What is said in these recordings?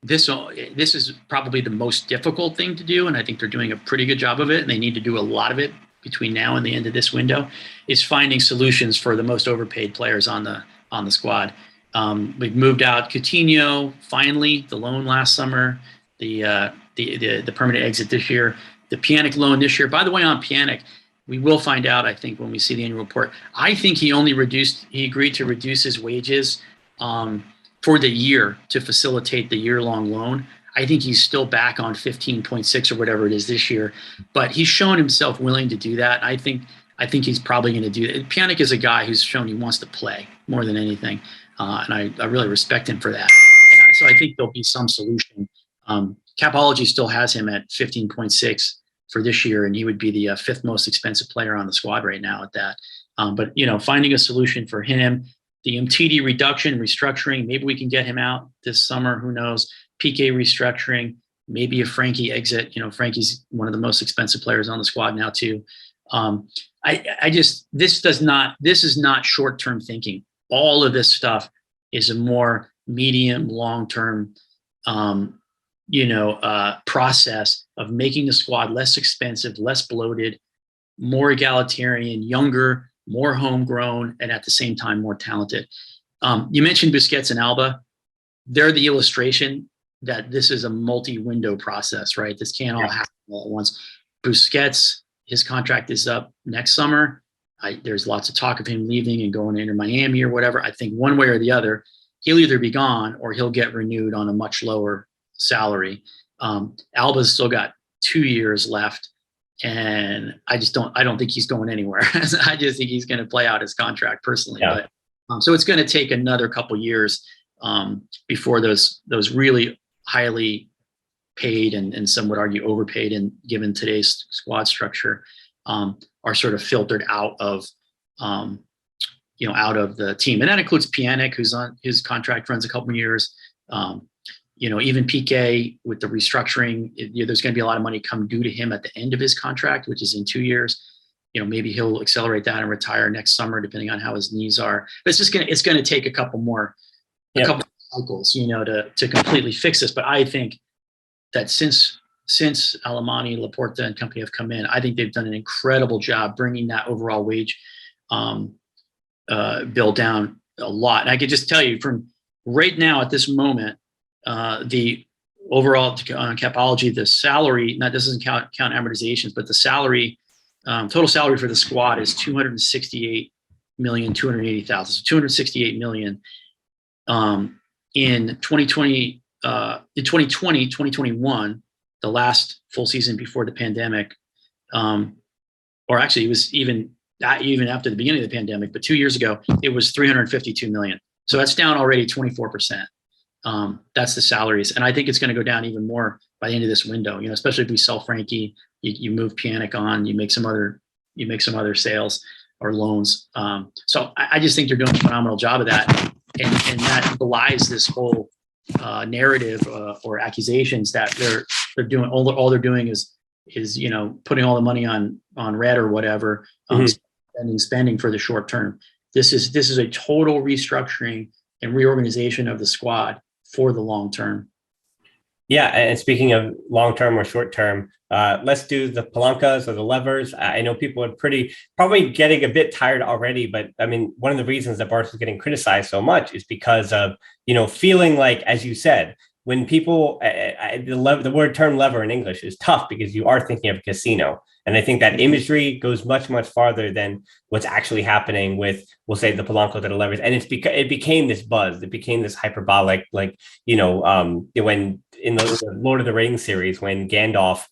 this is probably the most difficult thing to do, and I think they're doing a pretty good job of it, and they need to do a lot of it between now and the end of this window, is finding solutions for the most overpaid players on the squad. We've moved out Coutinho, finally, the loan last summer, the permanent exit this year, the Pjanic loan this year. By the way, on Pjanic, we will find out, I think, when we see the annual report. I think he agreed to reduce his wages for the year to facilitate the year-long loan. I think he's still back on 15.6 or whatever it is this year, but he's shown himself willing to do that. I think he's probably going to do that. Pjanic is a guy who's shown he wants to play more than anything, and I really respect him for that. And so I think there'll be some solution. Capology still has him at 15.6 for this year, and he would be the fifth most expensive player on the squad right now at that. But finding a solution for him, the MTD reduction, restructuring, maybe we can get him out this summer. Who knows? PK restructuring, maybe a Frankie exit. Frankie's one of the most expensive players on the squad now too. This is not short-term thinking. All of this stuff is a more medium, long-term, process of making the squad less expensive, less bloated, more egalitarian, younger, more homegrown, and at the same time more talented. You mentioned Busquets and Alba. They're the illustration that this is a multi-window process, right? This can't all happen all at once. Busquets, his contract is up next summer. There's lots of talk of him leaving and going to Inter Miami or whatever. I think one way or the other, he'll either be gone or he'll get renewed on a much lower salary. Alba's still got 2 years left, and I don't think he's going anywhere. I just think he's going to play out his contract personally. Yeah. But so it's going to take another couple years before those really highly paid and some would argue overpaid, and given today's squad structure, are sort of filtered out of the team. And that includes Pjanic, who's on his contract runs a couple of years. Even PK with the restructuring, there's going to be a lot of money come due to him at the end of his contract, which is in 2 years. Maybe he'll accelerate that and retire next summer, depending on how his knees are. But it's going to take a couple more cycles, to completely fix this. But I think that since Alemany, Laporta, and company have come in, I think they've done an incredible job bringing that overall wage bill down a lot. And I could just tell you from right now at this moment, the overall Capology, the salary, this doesn't count amortizations, but the salary, total salary for the squad is $268,280,000. So $268 million in 2020, 2021, the last full season before the pandemic, or actually it was even after the beginning of the pandemic, but 2 years ago, it was $352 million. So that's down already 24%. That's the salaries. And I think it's going to go down even more by the end of this window, especially if we sell Frankie, you move Pjanic on, you make some other sales or loans. So I just think they're doing a phenomenal job of that. And that belies this whole narrative or accusations that they're doing. All they're doing is putting all the money on red or whatever, spending for the short term. This is a total restructuring and reorganization of the squad for the long term. Yeah, and speaking of long term or short term, let's do the palancas or the levers. I know people are probably getting a bit tired already, but I mean, one of the reasons that Barca is getting criticized so much is because of feeling like, as you said, when people the word term lever in English is tough because you are thinking of a casino. And I think that imagery goes much, much farther than what's actually happening with, we'll say, the palancas or the levers. And it became this buzz. It became this hyperbolic, when in the Lord of the Rings series, when Gandalf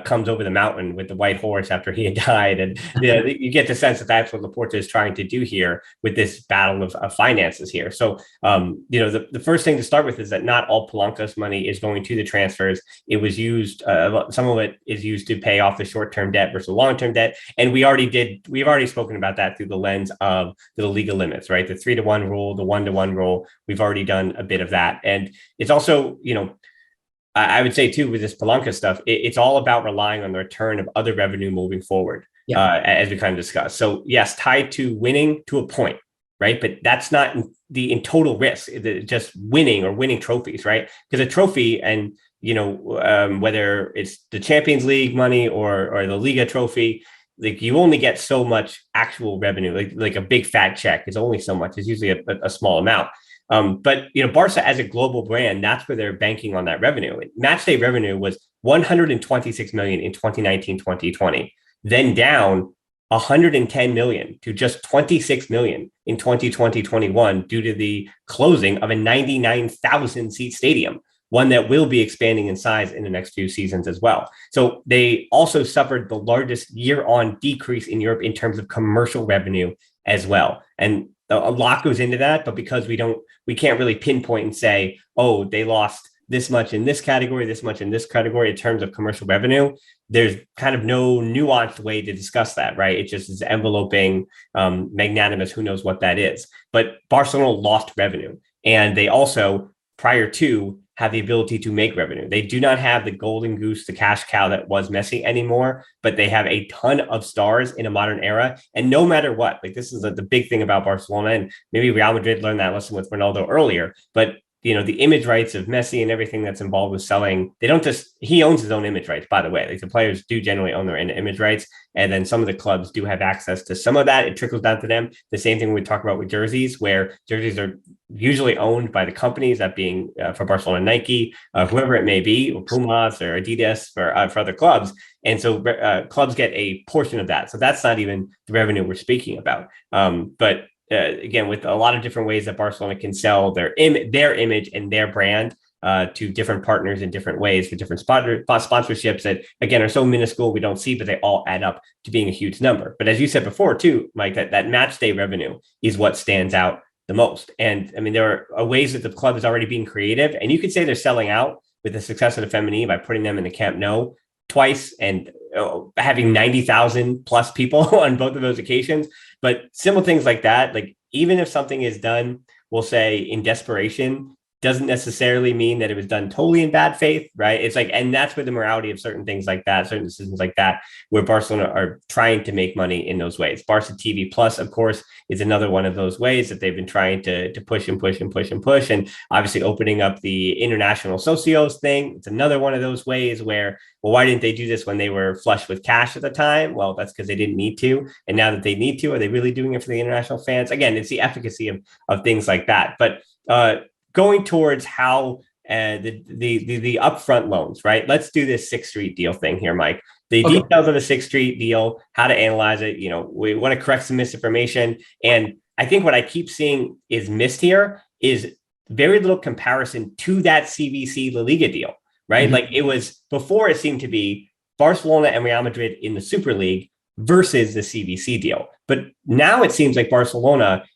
comes over the mountain with the white horse after he had died. And you get the sense that that's what Laporta is trying to do here with this battle of finances here. So, the first thing to start with is that not all palancas money is going to the transfers. It was used, some of it is used to pay off the short-term debt versus long-term debt. And we've already spoken about that through the lens of the legal limits, right? The 3-to-1 rule, the 1-to-1 rule. We've already done a bit of that. And it's also, I would say too, with this palanca stuff, it's all about relying on the return of other revenue moving forward, as we kind of discussed. So yes, tied to winning to a point, right? But that's not in total risk, just winning trophies, right? Because a trophy, and whether it's the Champions League money or the Liga trophy, like you only get so much actual revenue, like a big fat check is only so much. It's usually a small amount. But Barca as a global brand, that's where they're banking on that revenue. Match day revenue was 126 million in 2019-2020, then down 110 million to just 26 million in 2020-21 due to the closing of a 99,000 seat stadium, one that will be expanding in size in the next few seasons as well. So they also suffered the largest year-on decrease in Europe in terms of commercial revenue as well. And a lot goes into that, but because we can't really pinpoint and say, oh, they lost this much in this category, this much in this category in terms of commercial revenue, there's kind of no nuanced way to discuss that, right? It just is enveloping, magnanimous, who knows what that is. But Barcelona lost revenue, and they also, prior to, have the ability to make revenue. They do not have the golden goose, the cash cow that was Messi anymore, but they have a ton of stars in a modern era. And no matter what, like this is the big thing about Barcelona, and maybe Real Madrid learned that lesson with Ronaldo earlier, but the image rights of Messi and everything that's involved with selling, he owns his own image rights, by the way. Like the players do generally own their image rights. And then some of the clubs do have access to some of that. It trickles down to them. The same thing we talk about with jerseys, where jerseys are usually owned by the companies, that being for Barcelona, Nike, whoever it may be, or Pumas or Adidas for other clubs. And so clubs get a portion of that. So that's not even the revenue we're speaking about. But again, with a lot of different ways that Barcelona can sell their image and their brand to different partners in different ways for different sponsorships that, again, are so minuscule we don't see, but they all add up to being a huge number. But as you said before, too, Mike, that match day revenue is what stands out the most. And I mean, there are ways that the club is already being creative, and you could say they're selling out with the success of the Femenine by putting them in the Camp Nou twice and having 90,000 plus people on both of those occasions. But simple things like that, like even if something is done, we'll say in desperation, doesn't necessarily mean that it was done totally in bad faith, right? It's like, and that's where the morality of certain things like that, certain decisions like that, where Barcelona are trying to make money in those ways. Barca TV Plus, of course, is another one of those ways that they've been trying to push and push and push and push. And obviously opening up the international socios thing, it's another one of those ways where, well, why didn't they do this when they were flush with cash at the time? Well, that's because they didn't need to. And now that they need to, are they really doing it for the international fans? Again, it's the efficacy of things like that. But going towards how the upfront loans, right? Let's do this Sixth Street deal thing here, Mike. The details of the Sixth Street deal, how to analyze it. We want to correct some misinformation. And I think what I keep seeing is missed here is very little comparison to that CVC La Liga deal, right? Mm-hmm. Like it was before, it seemed to be Barcelona and Real Madrid in the Super League versus the CVC deal. But now it seems like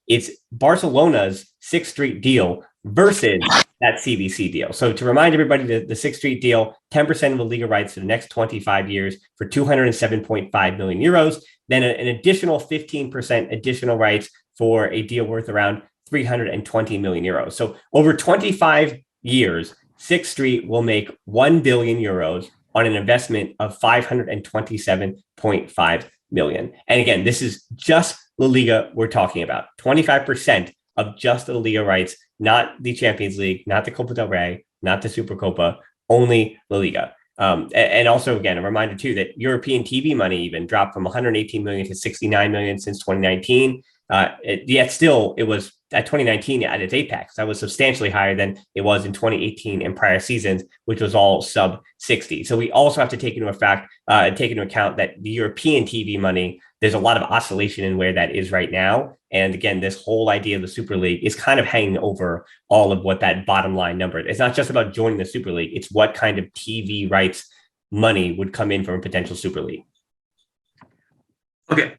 it's Barcelona's Sixth Street deal versus that CVC deal. So to remind everybody, the Sixth Street deal, 10% of the Liga rights for the next 25 years for 207.5 million euros, then an additional 15% additional rights for a deal worth around 320 million euros. So over 25 years, Sixth Street will make 1 billion euros on an investment of 527.5 million. And again, this is just La Liga we're talking about. 25% of just the La Liga rights, not the Champions League, not the Copa del Rey, not the Supercopa, only La Liga. And also, again, a reminder too that European TV money even dropped from 118 million to 69 million since 2019. Yet still, it was at 2019 at its apex. That was substantially higher than it was in 2018 and prior seasons, which was all sub 60. So we also have to take into account that the European TV money, there's a lot of oscillation in where that is right now. And again, this whole idea of the Super League is kind of hanging over all of what that bottom line number is. It's not just about joining the Super League. It's what kind of TV rights money would come in from a potential Super League. Okay.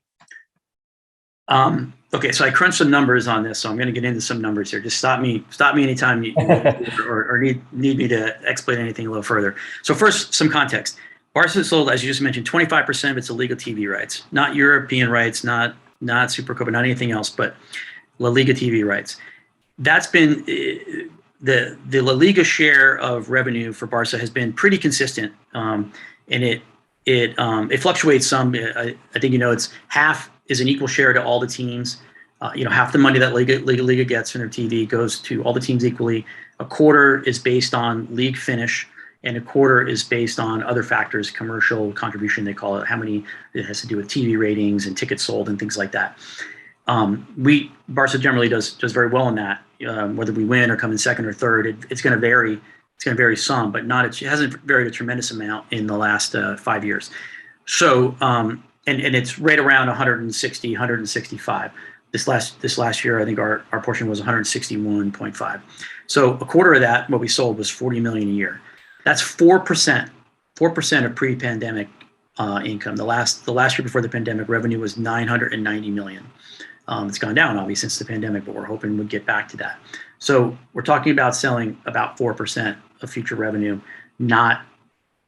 Okay, so I crunched some numbers on this, so I'm going to get into some numbers here. Just stop me anytime you or need me to explain anything a little further. So first, some context. Barca sold, as you just mentioned, 25% of its illegal TV rights, not European rights, not Supercopa, not anything else, but La Liga TV rights. That's been the La Liga share of revenue for Barca has been pretty consistent, and it fluctuates some. I think it's half is an equal share to all the teams. Half the money that Liga gets from their TV goes to all the teams equally. A quarter is based on league finish, and a quarter is based on other factors, commercial contribution, they call it, how many it has to do with TV ratings and tickets sold and things like that. Barca generally does very well in that. Whether we win or come in second or third, it's going to vary. It's going to vary some, but it hasn't varied a tremendous amount in the last 5 years. So, and it's right around 160, 165. This last year, I think our portion was 161.5. So a quarter of that, what we sold, was 40 million a year. That's 4%. 4% of pre-pandemic income. The last year before the pandemic, revenue was 990 million. It's gone down obviously since the pandemic, but we're hoping we'll get back to that. So we're talking about selling about 4% of future revenue, not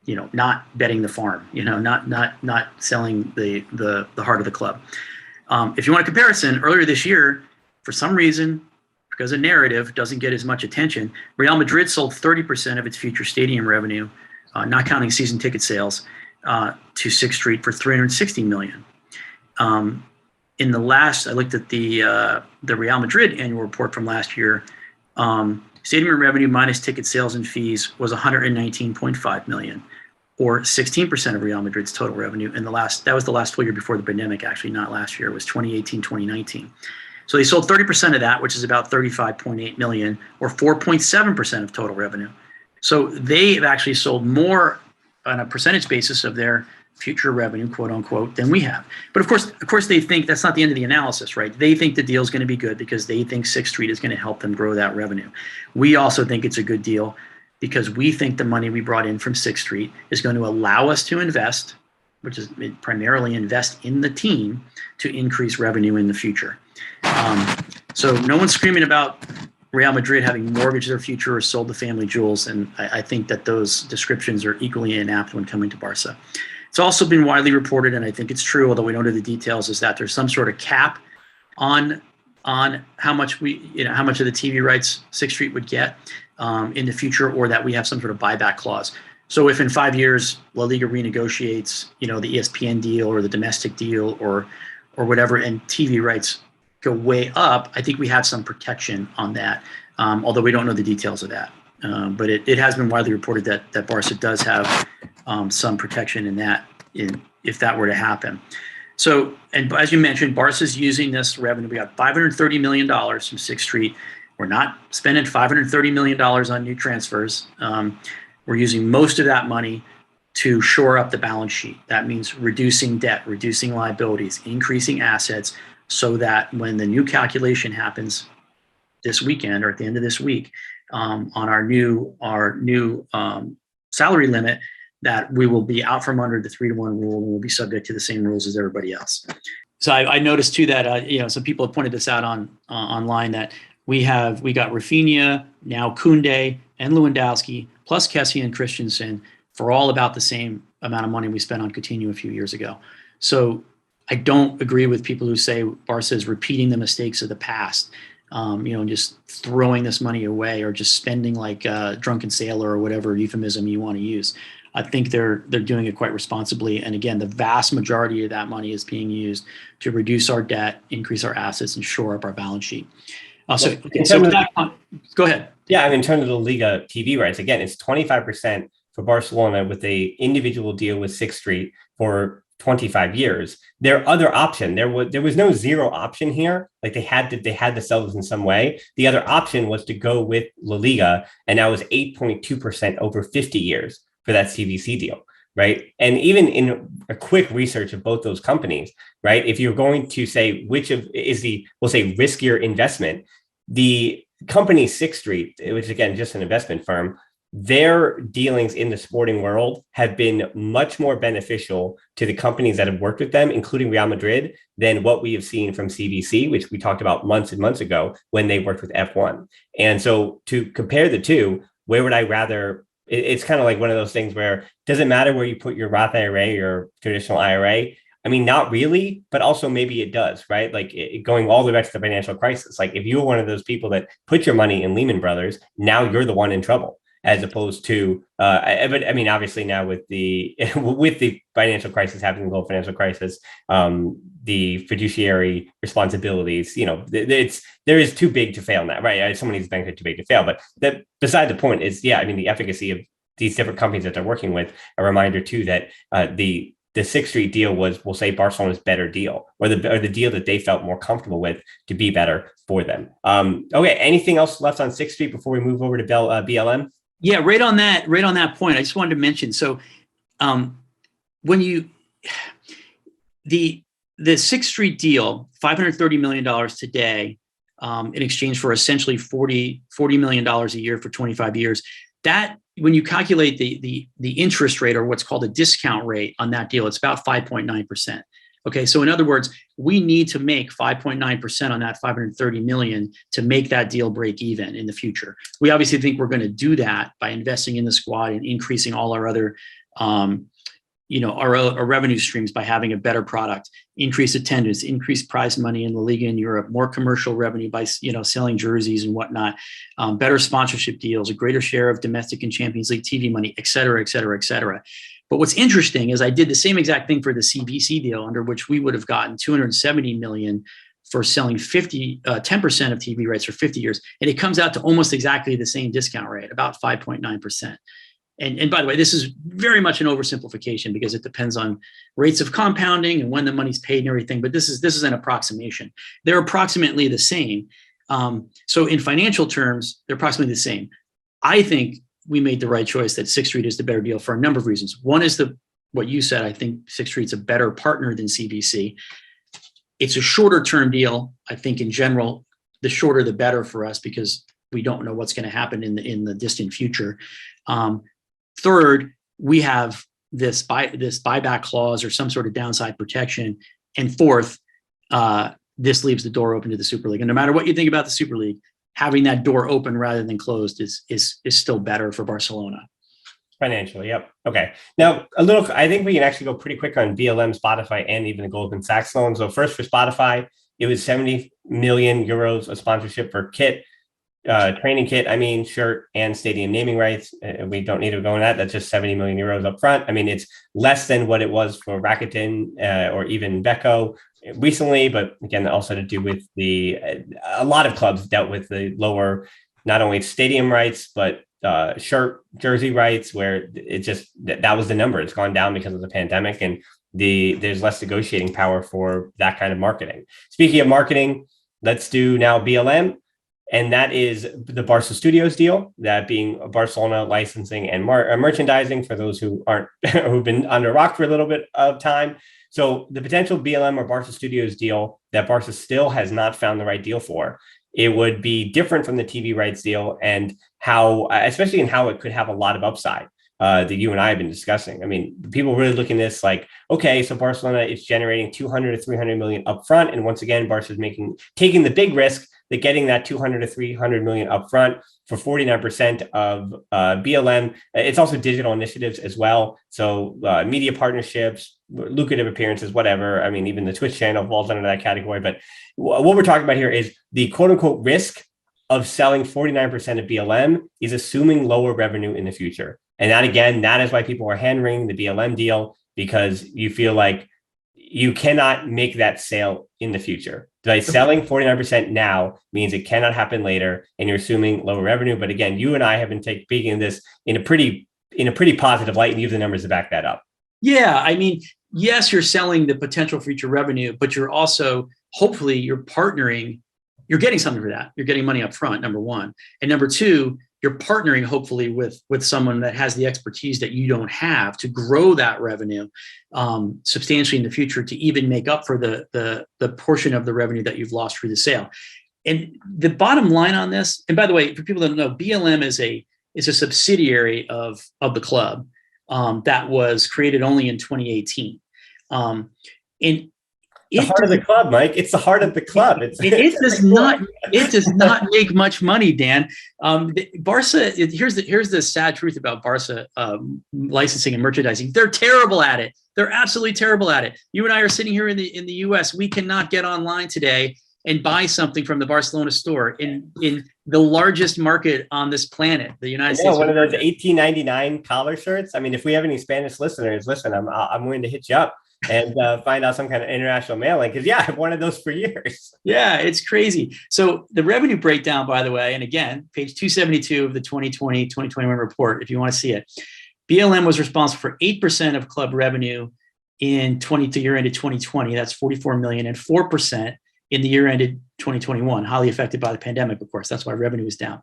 betting the farm, not selling the heart of the club. If you want a comparison, earlier this year, for some reason, because a narrative doesn't get as much attention, Real Madrid sold 30% of its future stadium revenue, not counting season ticket sales, to Sixth Street for 360 million. In the last, I looked at the Real Madrid annual report from last year. Stadium revenue minus ticket sales and fees was 119.5 million, or 16% of Real Madrid's total revenue. That was the last full year before the pandemic, actually, not last year. It was 2018, 2019. So they sold 30% of that, which is about 35.8 million, or 4.7% of total revenue. So they've actually sold more on a percentage basis of their future revenue, quote unquote, than we have. But of course, they think that's not the end of the analysis, right? They think the deal is going to be good because they think Sixth Street is going to help them grow that revenue. We also think it's a good deal because we think the money we brought in from Sixth Street is going to allow us to invest, which is primarily invest in the team to increase revenue in the future. So no one's screaming about Real Madrid having mortgaged their future or sold the family jewels, and I think that those descriptions are equally inapt when coming to Barca. It's also been widely reported, and I think it's true, although we don't know the details, is that there's some sort of cap on how much of the TV rights Sixth Street would get in the future, or that we have some sort of buyback clause. So if in 5 years La Liga renegotiates, the ESPN deal or the domestic deal or whatever, and TV rights go way up, I think we have some protection on that, although we don't know the details of that. But it has been widely reported that Barca does have some protection in that, if that were to happen. So, and as you mentioned, Barca's using this revenue. We got $530 million from Sixth Street. We're not spending $530 million on new transfers. We're using most of that money to shore up the balance sheet. That means reducing debt, reducing liabilities, increasing assets, so that when the new calculation happens this weekend or at the end of this week on our new salary limit, that we will be out from under the 3-to-1 rule and we'll be subject to the same rules as everybody else. So I noticed too that some people have pointed this out online, that we got Rafinha, now Koundé and Lewandowski, plus Kessie and Christensen, for all about the same amount of money we spent on Coutinho a few years ago. So I don't agree with people who say Barca is repeating the mistakes of the past, and just throwing this money away or just spending like a drunken sailor or whatever euphemism you want to use. I think they're doing it quite responsibly. And again, the vast majority of that money is being used to reduce our debt, increase our assets, and shore up our balance sheet. Go ahead. Yeah, in terms of the Liga TV rights, again, it's 25% for Barcelona with a individual deal with Sixth Street for 25 years. Their other option, there was no zero option here. Like they had to sell this in some way. The other option was to go with La Liga, and that was 8.2% over 50 years for that CVC deal, right? And even in a quick research of both those companies, right, if you're going to say which of is we'll say riskier investment, the company Sixth Street, which again just an investment firm, their dealings in the sporting world have been much more beneficial to the companies that have worked with them, including Real Madrid, than what we have seen from CVC, which we talked about months and months ago when they worked with F1. And so to compare the two, where would I rather? It's kind of like one of those things where it doesn't matter where you put your Roth IRA or traditional IRA. I mean, not really, but also maybe it does, right? Like going all the way back to the financial crisis. Like if you were one of those people that put your money in Lehman Brothers, now you're the one in trouble. as opposed to, but I mean, obviously now with the with the financial crisis happening, the global financial crisis, the fiduciary responsibilities, there is too big to fail now, right? Some of these banks are too big to fail, but that beside the point is, I mean, the efficacy of these different companies that they're working with. A reminder too that the Sixth Street deal was, we'll say, Barcelona's better deal, or the deal that they felt more comfortable with to be better for them. Okay, anything else left on Sixth Street before we move over to BLM? Yeah, right on that point. I just wanted to mention. So, when the Sixth Street deal, $530 million today, in exchange for essentially $40 million a year for 25 years. That, when you calculate the interest rate, or what's called a discount rate on that deal, it's about 5.9%. Okay, so in other words, we need to make 5.9% on that 530 million to make that deal break even in the future. We obviously think we're going to do that by investing in the squad and increasing all our other our revenue streams by having a better product, increased attendance, increased prize money in La Liga in Europe, more commercial revenue by selling jerseys and whatnot, better sponsorship deals, a greater share of domestic and Champions League TV money, et cetera, et cetera, et cetera. But what's interesting is I did the same exact thing for the CBC deal, under which we would have gotten 270 million for selling 10% of TV rights for 50 years. And it comes out to almost exactly the same discount rate, about 5.9%. And by the way, this is very much an oversimplification because it depends on rates of compounding and when the money's paid and everything. But this is an approximation. They're approximately the same. So in financial terms, they're approximately the same. I think we made the right choice that Sixth Street is the better deal for a number of reasons. One is what you said. I think Sixth Street's a better partner than CBC. It's a shorter term deal. I think in general, the shorter the better for us because we don't know what's going to happen in the distant future. Third, we have this buyback clause or some sort of downside protection. And fourth, this leaves the door open to the Super League. And no matter what you think about the Super League, having that door open rather than closed is still better for Barcelona. Financially, yep. Okay. Now, I think we can actually go pretty quick on BLM, Spotify, and even the Goldman Sachs loan. So first for Spotify, it was 70 million euros of sponsorship for kit. Training kit, shirt and stadium naming rights. We don't need to go on that. That's just 70 million euros up front. I mean, it's less than what it was for Rakuten or even Beko recently, but again, also to do with a lot of clubs dealt with the lower, not only stadium rights, but shirt, jersey rights, where it just, that was the number. It's gone down because of the pandemic, and there's less negotiating power for that kind of marketing. Speaking of marketing, let's do now BLM. And that is the Barça Studios deal, that being Barcelona licensing and merchandising for those who who've been under a rock for a little bit of time. So the potential BLM or Barça Studios deal that Barça still has not found the right deal for, it would be different from the TV rights deal, and especially in how it could have a lot of upside that you and I have been discussing. I mean, people really look at this like, okay, so Barcelona is generating 200 to 300 million upfront. And once again, Barça is taking the big risk that getting that 200 to 300 million upfront for 49% of BLM. It's also digital initiatives as well. So media partnerships, lucrative appearances, whatever. I mean, even the Twitch channel falls under that category. But what we're talking about here is the quote unquote risk of selling 49% of BLM is assuming lower revenue in the future. And that is why people are hand-wringing the BLM deal, because you feel like you cannot make that sale in the future. By selling 49% now means it cannot happen later, and you're assuming lower revenue. But again, you and I have been speaking of this in a pretty positive light, and you have the numbers to back that up. Yeah, I mean, yes, you're selling the potential future revenue, but you're also, hopefully, you're partnering. You're getting something for that. You're getting money up front, number one. And number two, you're partnering hopefully with someone that has the expertise that you don't have to grow that revenue substantially in the future, to even make up for the portion of the revenue that you've lost through the sale. And the bottom line on this, and by the way, for people that don't know, BLM is a subsidiary of the club that was created only in 2018 and the heart of the club, Mike. It's the heart of the club. It does not make much money, Dan. Barça. Here's the sad truth about Barça licensing and merchandising. They're terrible at it. They're absolutely terrible at it. You and I are sitting here in the U.S. We cannot get online today and buy something from the Barcelona store. In the largest market on this planet, the United States. One of those 18.99 collar shirts. I mean, if we have any Spanish listeners, listen, I'm willing to hit you up and find out some kind of international mailing, because I've wanted those for years. Yeah, it's crazy. So the revenue breakdown, by the way, and again, page 272 of the 2020-2021 report, if you want to see it, BLM was responsible for 8% of club revenue in the year ended 2020. That's 44 million, and 4% in the year ended 2021, highly affected by the pandemic, of course. That's why revenue is down.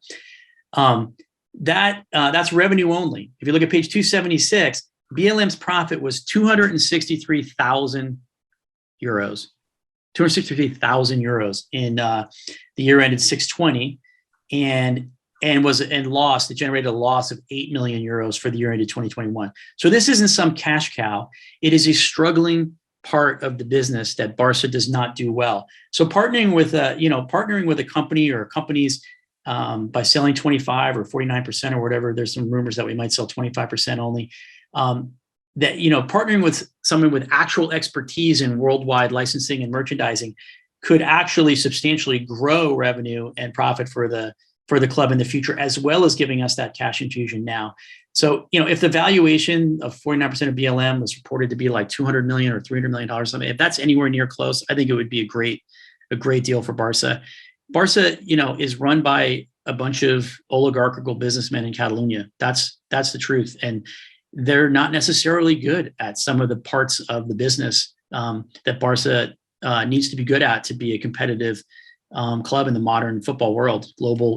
That's revenue only. If you look at page 276, BLM's profit was 263,000 euros. 263,000 euros in the year ended 6/20, and lost. It generated a loss of 8 million euros for the year ended 2021. So this isn't some cash cow. It is a struggling part of the business that Barça does not do well. So partnering with a company or companies by selling 25 or 49% or whatever, there's some rumors that we might sell 25% only. Partnering with someone with actual expertise in worldwide licensing and merchandising could actually substantially grow revenue and profit for the club in the future, as well as giving us that cash infusion now. So, if the valuation of 49% of BLM was reported to be like $200 million or $300 million, something, if that's anywhere near close, I think it would be a great deal for Barça. Barça, is run by a bunch of oligarchical businessmen in Catalonia. That's the truth. And they're not necessarily good at some of the parts of the business that Barça needs to be good at to be a competitive club in the modern football world,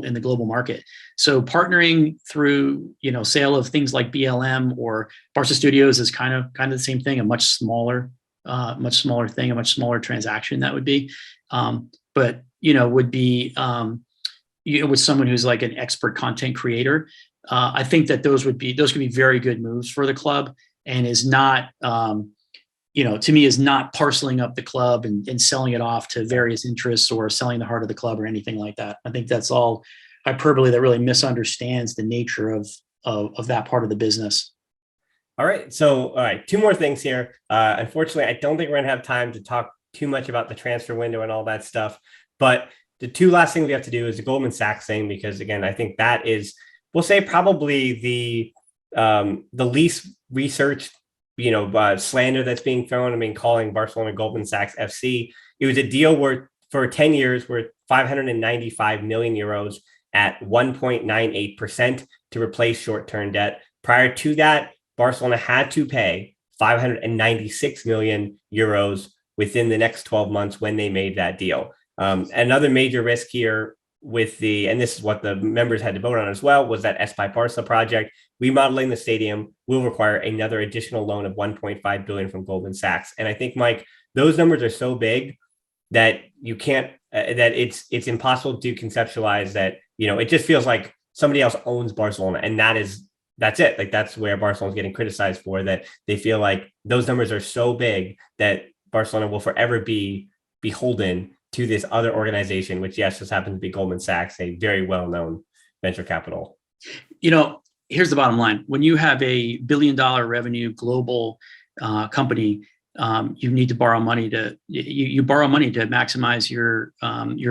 in the global market. So partnering through, sale of things like BLM or Barça Studios is kind of the same thing, a much smaller thing, a much smaller transaction that would be, but would be with someone who's like an expert content creator. I think that those could be very good moves for the club, and is not, to me, is not parceling up the club and selling it off to various interests or selling the heart of the club or anything like that. I think that's all hyperbole that really misunderstands the nature of that part of the business. All right. So, two more things here. Unfortunately, I don't think we're going to have time to talk too much about the transfer window and all that stuff. But the two last things we have to do is the Goldman Sachs thing, because again, I think that is, we'll say, probably the least researched, slander that's being thrown. I mean, calling Barcelona Goldman Sachs FC. It was a deal for 10 years worth 595 million euros at 1.98% to replace short-term debt. Prior to that, Barcelona had to pay 596 million euros within the next 12 months when they made that deal. Another major risk here and this is what the members had to vote on as well, was that Espai Barça project. Remodeling the stadium will require another additional loan of 1.5 billion from Goldman Sachs. And I think, Mike, those numbers are so big that you can't, that it's impossible to conceptualize that, it just feels like somebody else owns Barcelona. And that's it. Like, that's where Barcelona's getting criticized for, that they feel like those numbers are so big that Barcelona will forever be beholden to this other organization, which, yes, just happens to be Goldman Sachs, a very well-known venture capital. Here's the bottom line. When you have a $1 billion revenue global company, you need to borrow money you borrow money to maximize your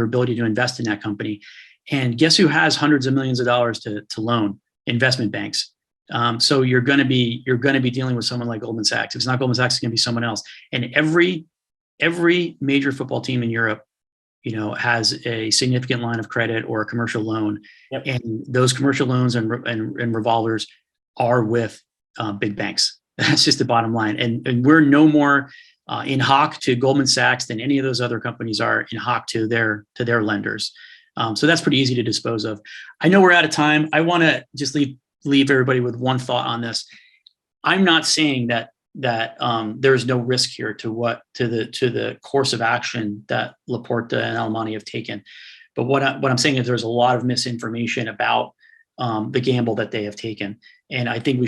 ability to invest in that company. And guess who has hundreds of millions of dollars to loan? Investment banks. So you're going to be dealing with someone like Goldman Sachs. If it's not Goldman Sachs, it's going to be someone else. And every major football team in Europe, has a significant line of credit or a commercial loan. Yep. And those commercial loans and revolvers are with big banks. That's just the bottom line. And we're no more in hock to Goldman Sachs than any of those other companies are in hock to their lenders. So that's pretty easy to dispose of. I know we're out of time. I want to just leave everybody with one thought on this. I'm not saying that there's no risk here to the course of action that Laporta and Alemany have taken. But what I'm saying is there's a lot of misinformation about the gamble that they have taken. And I think we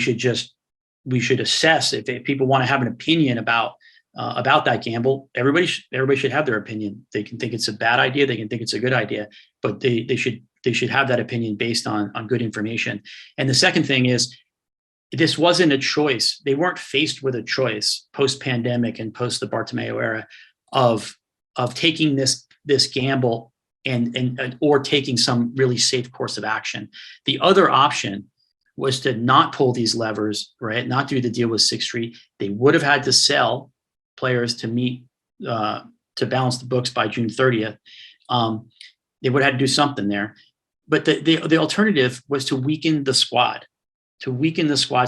should assess if people want to have an opinion about that gamble. Everybody should have their opinion. They can think it's a bad idea. They can think it's a good idea, but they should have that opinion based on good information. And the second thing is, this wasn't a choice. They weren't faced with a choice post-pandemic and post the Bartomeu era of taking this gamble and or taking some really safe course of action. The other option was to not pull these levers, right? Not do the deal with Sixth Street. They would have had to sell players to meet to balance the books by June 30th. They would have had to do something there. But the alternative was to weaken the squad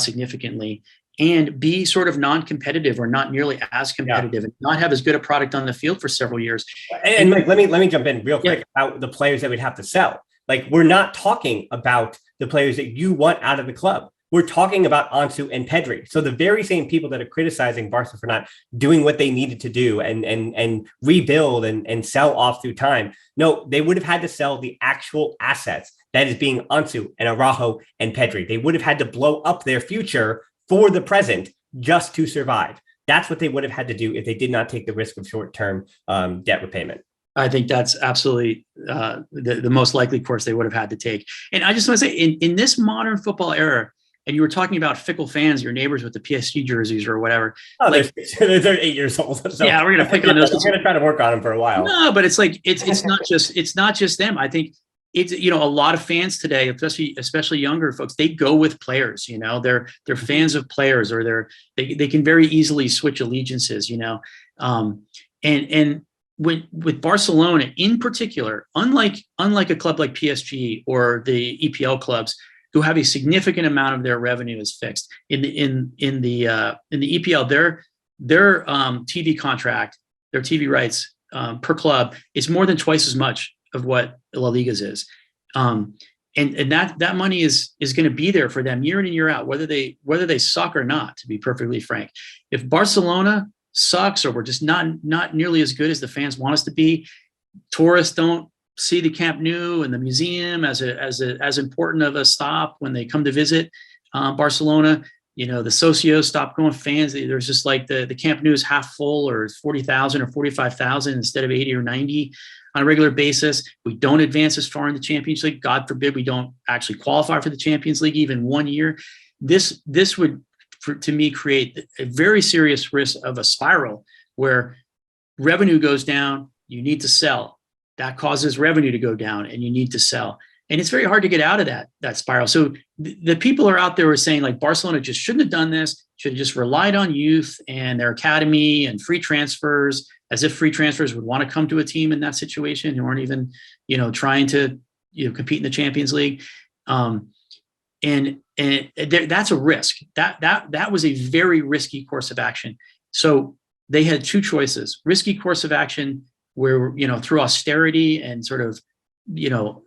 significantly and be sort of non-competitive or not nearly as competitive and not have as good a product on the field for several years. And Mike, let me jump in real quick about the players that we'd have to sell. Like, we're not talking about the players that you want out of the club. We're talking about Ansu and Pedri. So the very same people that are criticizing Barca for not doing what they needed to do and rebuild and sell off through time. No, they would have had to sell the actual assets. That is being Ansu and Araujo and Pedri. They would have had to blow up their future for the present just to survive. That's what they would have had to do if they did not take the risk of short-term debt repayment. I think that's absolutely the most likely course they would have had to take. And I just want to say, in this modern football era, and you were talking about fickle fans, your neighbors with the PSG jerseys or whatever. Oh, like, they're 8 years old. So yeah, we're gonna pick on those. I'm gonna try to work on them for a while. No, but it's like it's not just them. I think it's, you know, a lot of fans today, especially younger folks, they go with players. You know, they're fans of players, or they can very easily switch allegiances. You know, and with Barcelona in particular, unlike a club like PSG or the EPL clubs, who have a significant amount of their revenue is fixed in the EPL, their TV contract, their TV rights per club is more than twice as much of what La Liga's is, and that money is going to be there for them year in and year out, whether they suck or not. To be perfectly frank, if Barcelona sucks or we're just not nearly as good as the fans want us to be, tourists don't see the Camp Nou and the museum as important of a stop when they come to visit Barcelona. You know, the socios stop going, fans. There's just like the Camp Nou is half full, or 40,000 or 45,000 instead of 80 or 90 on a regular basis. We don't advance as far in the Champions League. God forbid we don't actually qualify for the Champions League even one year. This would, to me, create a very serious risk of a spiral where revenue goes down, you need to sell. That causes revenue to go down and you need to sell. And it's very hard to get out of that spiral. So the people are out there who are saying, like, Barcelona just shouldn't have done this, should have just relied on youth and their academy and free transfers, as if free transfers would want to come to a team in that situation who aren't even, you know, trying to, you know, compete in the Champions League. And that's a risk. That was a very risky course of action. So they had two choices: risky course of action, where, you know, through austerity and sort of, you know,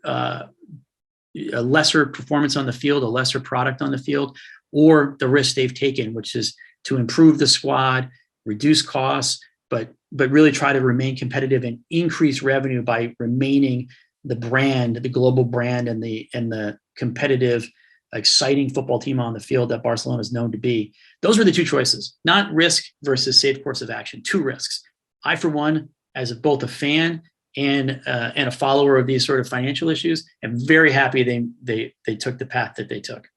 a lesser performance on the field, a lesser product on the field, or the risk they've taken, which is to improve the squad, reduce costs, but really try to remain competitive and increase revenue by remaining the brand, the global brand, and the competitive, exciting football team on the field that Barcelona is known to be. Those were the two choices, not risk versus safe course of action. Two risks. I, for one, as both a fan and a follower of these sort of financial issues, I'm very happy they took the path that they took.